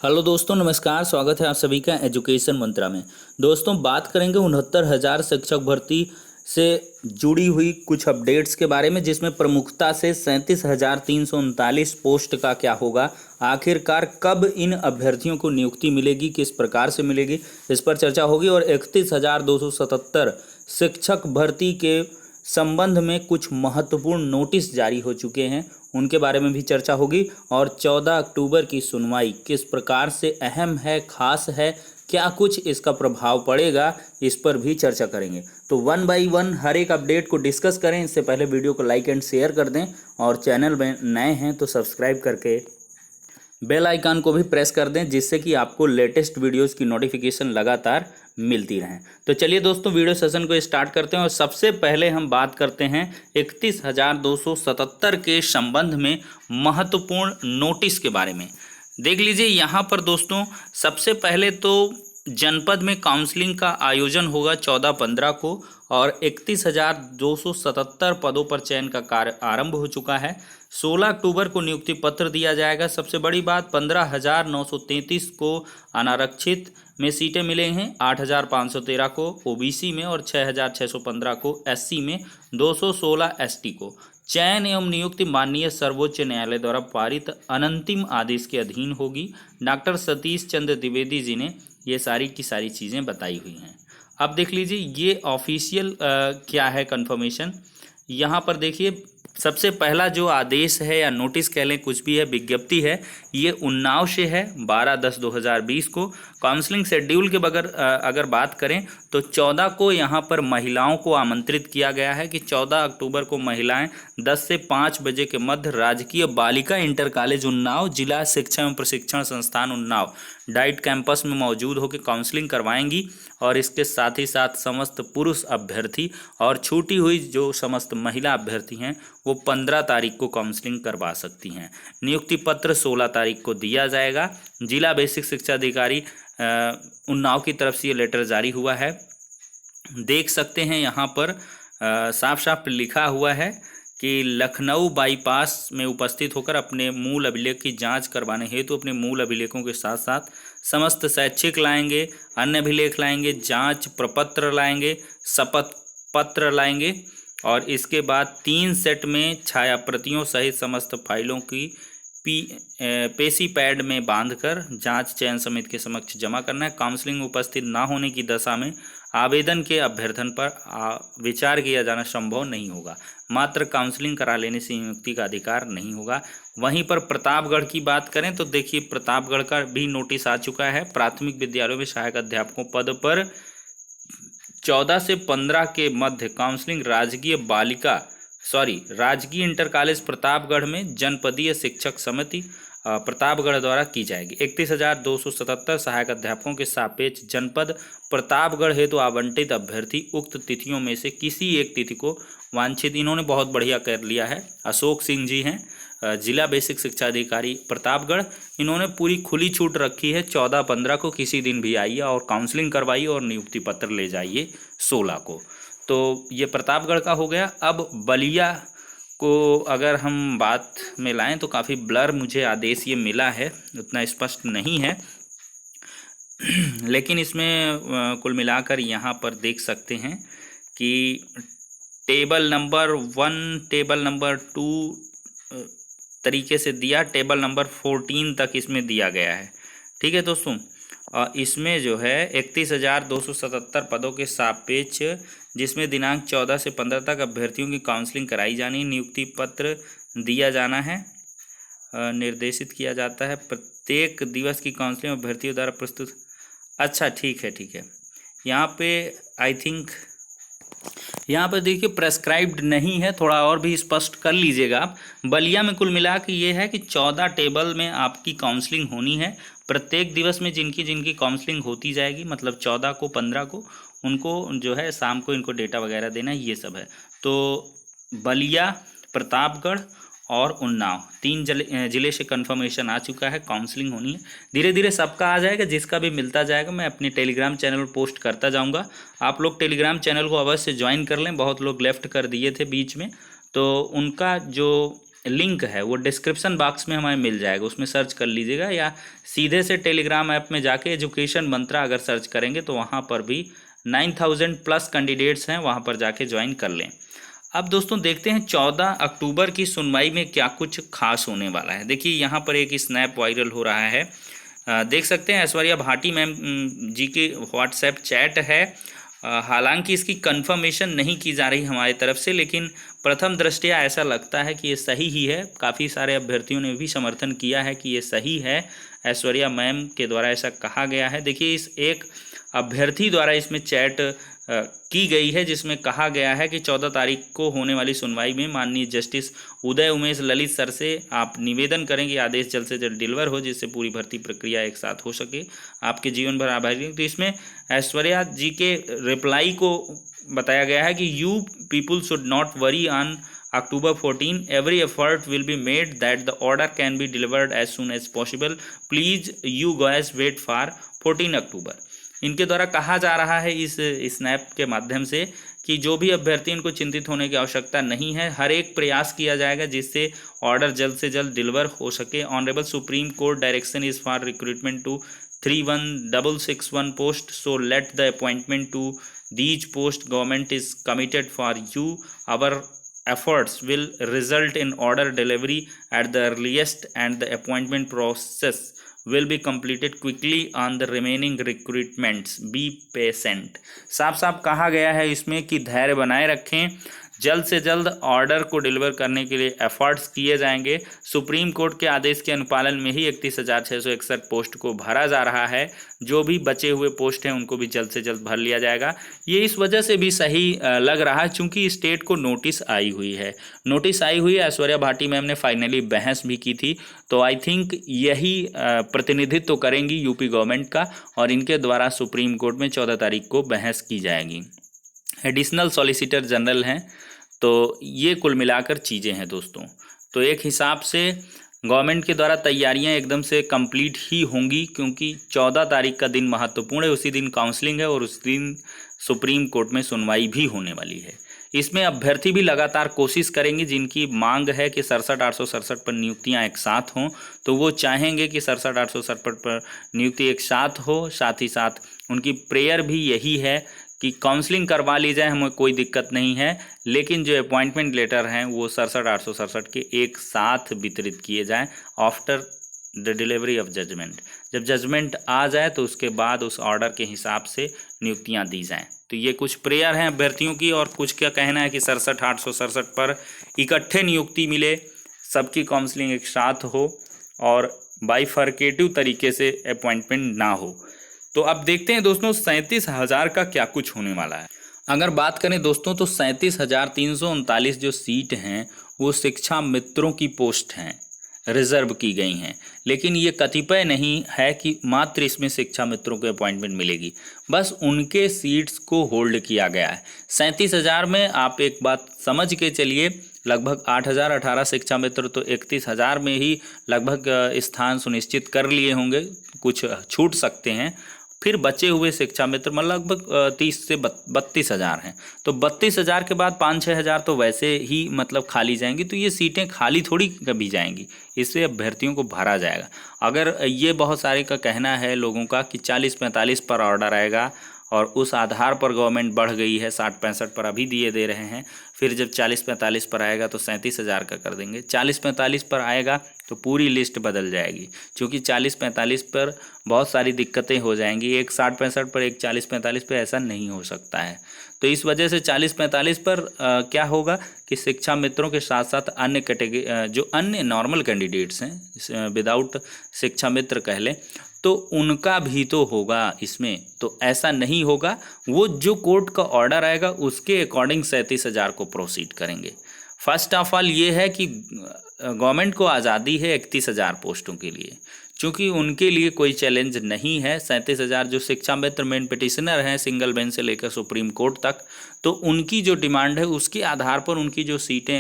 Hello दोस्तों, नमस्कार। स्वागत है आप सभी का एजुकेशन मंत्रा में। दोस्तों, बात करेंगे 69,000 शिक्षक भर्ती से जुड़ी हुई कुछ अपडेट्स के बारे में, जिसमें प्रमुखता से 37,339 पोस्ट का क्या होगा, आखिरकार कब इन अभ्यर्थियों को नियुक्ति मिलेगी, किस प्रकार से मिलेगी, इस पर चर्चा होगी। और 31,277 शिक्षक भर्ती के संबंध में कुछ महत्वपूर्ण नोटिस जारी हो चुके हैं, उनके बारे में भी चर्चा होगी। और 14 अक्टूबर की सुनवाई किस प्रकार से अहम है, खास है, क्या कुछ इसका प्रभाव पड़ेगा, इस पर भी चर्चा करेंगे। तो वन बाय वन हर एक अपडेट को डिस्कस करें। इससे पहले वीडियो को लाइक एंड शेयर कर दें, और चैनल में नए हैं तो सब्सक्राइब करके बेल आइकन को भी प्रेस कर दें, जिससे कि आपको लेटेस्ट वीडियोस की नोटिफिकेशन लगातार मिलती रहें। तो चलिए दोस्तों, वीडियो सेशन को स्टार्ट करते हैं। और सबसे पहले हम बात करते हैं 31,277 के संबंध में महत्वपूर्ण नोटिस के बारे में। देख लीजिए यहाँ पर दोस्तों, सबसे पहले तो जनपद में काउंसलिंग का आयोजन होगा 14-15 को, और 31,277 पदों पर चयन का कार्य आरंभ हो चुका है। 16 अक्टूबर को नियुक्ति पत्र दिया जाएगा। सबसे बड़ी बात, 15,933 को अनारक्षित में सीटें मिले हैं, 8,513 को ओबीसी में और 6,615 को एससी में, 216 एसटी को। चयन एवं नियुक्ति माननीय सर्वोच्च न्यायालय द्वारा पारित अनंतिम आदेश के अधीन होगी। डॉक्टर सतीश चंद्र द्विवेदी जी ने ये सारी की सारी चीज़ें बताई हुई हैं। अब देख लीजिए ये ऑफिशियल क्या है कंफर्मेशन। यहाँ पर देखिए, सबसे पहला जो आदेश है या नोटिस कह लें, कुछ भी है, विज्ञप्ति है, ये उन्नाव से है 12/10/2020 को। काउंसलिंग शेड्यूल के बगैर अगर बात करें तो 14 को यहाँ पर महिलाओं को आमंत्रित किया गया है कि 14 अक्टूबर को महिलाएं 10 से 5 बजे के मध्य राजकीय बालिका इंटर कॉलेज उन्नाव, जिला शिक्षा एवं प्रशिक्षण संस्थान उन्नाव डाइट कैंपस में मौजूद होकर काउंसलिंग करवाएंगी। और इसके साथ ही साथ समस्त पुरुष अभ्यर्थी और छूटी हुई जो समस्त महिला अभ्यर्थी हैं वो 15 तारीख को काउंसलिंग करवा सकती हैं। नियुक्ति पत्र 16 तारीख को दिया जाएगा। जिला बेसिक शिक्षा अधिकारी उन्नाव की तरफ से ये लेटर जारी हुआ है। देख सकते हैं यहाँ पर साफ साफ लिखा हुआ है कि लखनऊ बाईपास में उपस्थित होकर अपने मूल अभिलेख की जांच करवाने हेतु अपने मूल अभिलेखों के साथ साथ समस्त शैक्षिक लाएंगे, अन्य अभिलेख लाएंगे, जांच प्रपत्र लाएंगे, शपथ पत्र लाएंगे, और इसके बाद 3 सेट में छाया प्रतियों सहित समस्त फाइलों की पेशी पैड में बांधकर जांच चयन समिति के समक्ष जमा करना है। काउंसलिंग उपस्थित ना होने की दशा में आवेदन के अभ्यर्थन पर विचार किया जाना संभव नहीं होगा। मात्र काउंसलिंग करा लेने से नियुक्ति का अधिकार नहीं होगा। वहीं पर प्रतापगढ़ की बात करें तो देखिए, प्रतापगढ़ का भी नोटिस आ चुका है। प्राथमिक विद्यालयों में सहायक अध्यापकों पद पर 14 से 15 के मध्य काउंसलिंग राजकीय इंटर कॉलेज प्रतापगढ़ में जनपदीय शिक्षक समिति प्रतापगढ़ द्वारा की जाएगी। 31,277 सहायक अध्यापकों के सापेक्ष जनपद प्रतापगढ़ हेतु आवंटित अभ्यर्थी उक्त तिथियों में से किसी एक तिथि को वांछित, इन्होंने बहुत बढ़िया कर लिया है। अशोक सिंह जी हैं, जिला बेसिक शिक्षा अधिकारी प्रतापगढ़, इन्होंने पूरी खुली छूट रखी है। 14-15 को किसी दिन भी आइए और काउंसलिंग करवाइए और नियुक्ति पत्र ले जाइए 16 को। तो ये प्रतापगढ़ का हो गया। अब बलिया को अगर हम बात में लाएं तो काफ़ी ब्लर मुझे आदेश ये मिला है, उतना स्पष्ट नहीं है, लेकिन इसमें कुल मिलाकर यहाँ पर देख सकते हैं कि टेबल नंबर 1, टेबल नंबर 2 तरीके से दिया, टेबल नंबर 14 तक इसमें दिया गया है। ठीक है दोस्तों, इसमें जो है 31,277 पदों के सापेक्ष, जिसमें दिनांक 14 से 15 तक अभ्यर्थियों की काउंसलिंग कराई जानी, नियुक्ति पत्र दिया जाना है, निर्देशित किया जाता है। प्रत्येक दिवस की काउंसलिंग अभ्यर्थियों द्वारा प्रस्तुत। अच्छा, ठीक है। यहाँ पे आई थिंक यहाँ पर देखिए प्रेस्क्राइब्ड नहीं है, थोड़ा और भी स्पष्ट कर लीजिएगा आप। बलिया में कुल मिला के ये है कि 14 टेबल में आपकी काउंसलिंग होनी है। प्रत्येक दिवस में जिनकी काउंसलिंग होती जाएगी, मतलब 14 को 15 को उनको जो है शाम को इनको डेटा वगैरह देना, ये सब है। तो बलिया, प्रतापगढ़ और उन्नाव 3 जिले से कंफर्मेशन आ चुका है, काउंसलिंग होनी है। धीरे धीरे सबका आ जाएगा, जिसका भी मिलता जाएगा मैं अपने टेलीग्राम चैनल पर पोस्ट करता जाऊंगा। आप लोग टेलीग्राम चैनल को अवश्य ज्वाइन कर लें। बहुत लोग लेफ्ट कर दिए थे बीच में, तो उनका जो लिंक है वो डिस्क्रिप्शन बॉक्स में हमें मिल जाएगा, उसमें सर्च कर लीजिएगा, या सीधे से टेलीग्राम ऐप में जाके एजुकेशन मंत्रा अगर सर्च करेंगे तो वहाँ पर भी 9000 प्लस कैंडिडेट्स हैं, वहाँ पर जाके ज्वाइन कर लें। अब दोस्तों देखते हैं 14 अक्टूबर की सुनवाई में क्या कुछ खास होने वाला है। देखिए यहाँ पर एक स्नैप वायरल हो रहा है, देख सकते हैं ऐश्वर्या भाटी मैम जी के व्हाट्सएप चैट है। हालांकि इसकी कंफर्मेशन नहीं की जा रही हमारी तरफ से, लेकिन प्रथम दृष्टया ऐसा लगता है कि ये सही ही है। काफ़ी सारे अभ्यर्थियों ने भी समर्थन किया है कि ये सही है, ऐश्वर्या मैम के द्वारा ऐसा कहा गया है। देखिए इस एक अभ्यर्थी द्वारा इसमें चैट की गई है, जिसमें कहा गया है कि 14 तारीख को होने वाली सुनवाई में माननीय जस्टिस उदय उमेश ललित सर से आप निवेदन करें कि आदेश जल्द से जल्द डिलीवर हो, जिससे पूरी भर्ती प्रक्रिया एक साथ हो सके, आपके जीवन भर आभारी। तो इसमें ऐश्वर्या जी के रिप्लाई को बताया गया है कि you people should not worry on October 14, every effort will be made that the order can be delivered as soon as possible. Please you guys wait for 14 अक्टूबर। इनके द्वारा कहा जा रहा है इस स्नैप के माध्यम से कि जो भी अभ्यर्थी, इनको चिंतित होने की आवश्यकता नहीं है, हर एक प्रयास किया जाएगा जिससे ऑर्डर जल्द से जल्द डिलीवर हो सके। Honourable supreme court direction is for recruitment to 31661 post, so let the appointment to these post government is committed for you. Our efforts will result in order delivery at the earliest and the appointment process will be completed quickly on the remaining recruitments. Be patient। साफ साफ कहा गया है इसमें कि धैर्य बनाए रखें, जल्द से जल्द ऑर्डर को डिलीवर करने के लिए एफर्ट्स किए जाएंगे। सुप्रीम कोर्ट के आदेश के अनुपालन में ही 31,661 पोस्ट को भरा जा रहा है। जो भी बचे हुए पोस्ट हैं उनको भी जल्द से जल्द भर लिया जाएगा। ये इस वजह से भी सही लग रहा है चूँकि स्टेट को नोटिस आई हुई है। ऐश्वर्या भाटी मैम ने फाइनली बहस भी की थी, तो आई थिंक यही प्रतिनिधित्व तो करेंगी यूपी गवर्नमेंट का, और इनके द्वारा सुप्रीम कोर्ट में 14 तारीख को बहस की जाएगी। एडिशनल सॉलिसिटर जनरल हैं, तो ये कुल मिलाकर चीज़ें हैं दोस्तों। तो एक हिसाब से गवर्नमेंट के द्वारा तैयारियां एकदम से कंप्लीट ही होंगी, क्योंकि 14 तारीख का दिन महत्वपूर्ण है। उसी दिन काउंसलिंग है और उस दिन सुप्रीम कोर्ट में सुनवाई भी होने वाली है। इसमें अभ्यर्थी भी लगातार कोशिश करेंगे, जिनकी मांग है कि 67,867 पर नियुक्तियां एक साथ हों, तो वो चाहेंगे कि 67,867 पर नियुक्ति एक साथ हो। साथ ही साथ उनकी प्रेयर भी यही है कि काउंसलिंग करवा ली जाए, हमें कोई दिक्कत नहीं है, लेकिन जो अपॉइंटमेंट लेटर हैं वो 67,867 के एक साथ वितरित किए जाएं after the delivery of judgement. जब जजमेंट आ जाए तो उसके बाद उस ऑर्डर के हिसाब से नियुक्तियां दी जाएं। तो ये कुछ प्रेयर हैं अभ्यर्थियों की, और कुछ क्या कहना है कि 67,867 पर इकट्ठे नियुक्ति मिले, सबकी काउंसलिंग एक साथ हो और बाइफर्केटिव तरीके से अपॉइंटमेंट ना हो। तो अब देखते हैं दोस्तों 37,000 का क्या कुछ होने वाला है। अगर बात करें दोस्तों तो 37,339 जो सीट हैं वो शिक्षा मित्रों की पोस्ट हैं, रिजर्व की गई हैं, लेकिन ये कतिपय नहीं है कि मात्र इसमें शिक्षा मित्रों को अपॉइंटमेंट मिलेगी, बस उनके सीट्स को होल्ड किया गया है। 37,000 में आप एक बात समझ के चलिए, लगभग 8,018 शिक्षा मित्र तो 31,000 में ही लगभग स्थान सुनिश्चित कर लिए होंगे, कुछ छूट सकते हैं। फिर बचे हुए शिक्षा मित्र लगभग 30 से 32,000 हैं, तो 32,000 के बाद 5-6 हज़ार तो वैसे ही मतलब खाली जाएंगी। तो ये सीटें खाली थोड़ी कभी जाएंगी, इससे अभ्यर्थियों को भरा जाएगा। अगर ये बहुत सारे का कहना है लोगों का कि 40-45 पर ऑर्डर आएगा और उस आधार पर गवर्नमेंट बढ़ गई है, 60-65 पर अभी दिए दे रहे हैं, फिर जब 40-45 पर आएगा तो 37,000 का कर देंगे। 40-45 पर आएगा तो पूरी लिस्ट बदल जाएगी, क्योंकि 40-45 पर बहुत सारी दिक्कतें हो जाएंगी। एक 60-65 पर, एक 40-45 पर ऐसा नहीं हो सकता है। तो इस वजह से 40-45 पर क्या होगा कि शिक्षा मित्रों के साथ साथ अन्य कैटेगरी जो अन्य नॉर्मल कैंडिडेट्स हैं विदाउट शिक्षा मित्र कह लें, तो उनका भी तो होगा इसमें। तो ऐसा नहीं होगा, वो जो कोर्ट का ऑर्डर आएगा उसके अकॉर्डिंग 37,000 को प्रोसीड करेंगे। फर्स्ट ऑफ ऑल ये है कि गवर्नमेंट को आज़ादी है 31,000 पोस्टों के लिए, क्योंकि उनके लिए कोई चैलेंज नहीं है। 37,000 जो शिक्षा मित्र मेन पिटिशनर हैं सिंगल बेंच से लेकर सुप्रीम कोर्ट तक, तो उनकी जो डिमांड है उसके आधार पर उनकी जो सीटें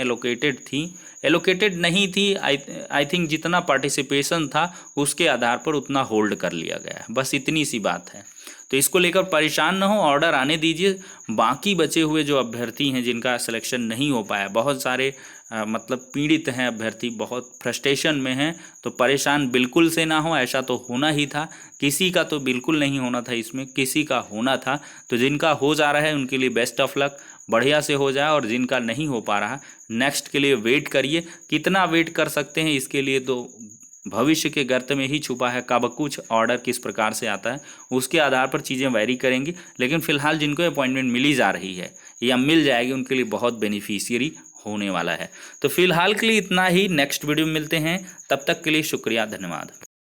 एलोकेटेड नहीं थी, आई थिंक जितना पार्टिसिपेशन था उसके आधार पर उतना होल्ड कर लिया गया है, बस इतनी सी बात है। तो इसको लेकर परेशान ना हो, ऑर्डर आने दीजिए। बाकी बचे हुए जो अभ्यर्थी हैं जिनका सिलेक्शन नहीं हो पाया, बहुत सारे मतलब पीड़ित हैं अभ्यर्थी, बहुत फ्रस्ट्रेशन में हैं, तो परेशान बिल्कुल से ना हो, ऐसा तो होना ही था। किसी का तो बिल्कुल नहीं होना था, इसमें किसी का होना था। तो जिनका हो जा रहा है उनके लिए बेस्ट ऑफ लक, बढ़िया से हो जाए। और जिनका नहीं हो पा रहा, नेक्स्ट के लिए वेट करिए। कितना वेट कर सकते हैं इसके लिए तो भविष्य के गर्त में ही छुपा है, कब कुछ ऑर्डर किस प्रकार से आता है उसके आधार पर चीज़ें वैरी करेंगी। लेकिन फिलहाल जिनको अपॉइंटमेंट मिली जा रही है या मिल जाएगी उनके लिए बहुत बेनिफिशियरी होने वाला है। तो फिलहाल के लिए इतना ही, नेक्स्ट वीडियो में मिलते हैं, तब तक के लिए शुक्रिया, धन्यवाद।